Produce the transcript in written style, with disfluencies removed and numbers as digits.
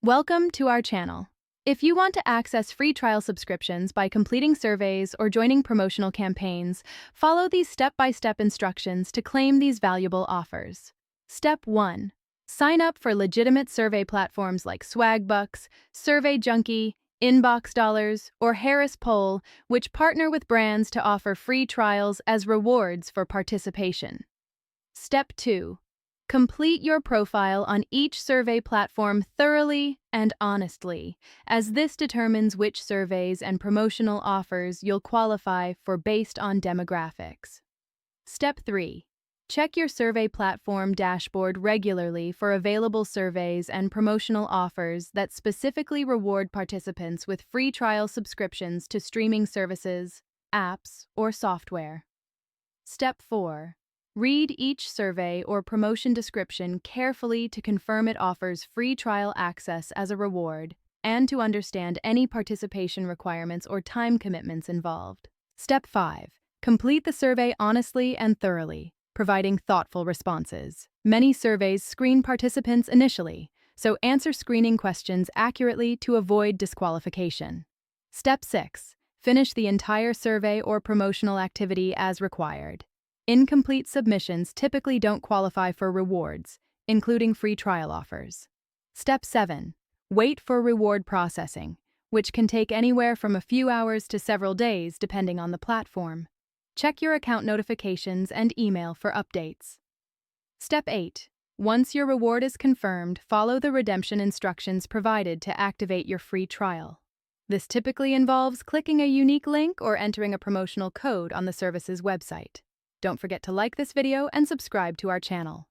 Welcome to our channel. If you want to access free trial subscriptions by completing surveys or joining promotional campaigns, follow these step-by-step instructions to claim these valuable offers. Step 1. Sign up for legitimate survey platforms like Swagbucks, Survey Junkie, Inbox Dollars, or Harris Poll, which partner with brands to offer free trials as rewards for participation. Step 2. Complete your profile on each survey platform thoroughly and honestly, as this determines which surveys and promotional offers you'll qualify for based on demographics. Step 3. Check your survey platform dashboard regularly for available surveys and promotional offers that specifically reward participants with free trial subscriptions to streaming services, apps, or software. Step 4. Read each survey or promotion description carefully to confirm it offers free trial access as a reward and to understand any participation requirements or time commitments involved. Step 5. Complete the survey honestly and thoroughly, providing thoughtful responses. Many surveys screen participants initially, so answer screening questions accurately to avoid disqualification. Step 6. Finish the entire survey or promotional activity as required. Incomplete submissions typically don't qualify for rewards, including free trial offers. Step 7. Wait for reward processing, which can take anywhere from a few hours to several days depending on the platform. Check your account notifications and email for updates. Step 8. Once your reward is confirmed, follow the redemption instructions provided to activate your free trial. This typically involves clicking a unique link or entering a promotional code on the service's website. Don't forget to like this video and subscribe to our channel.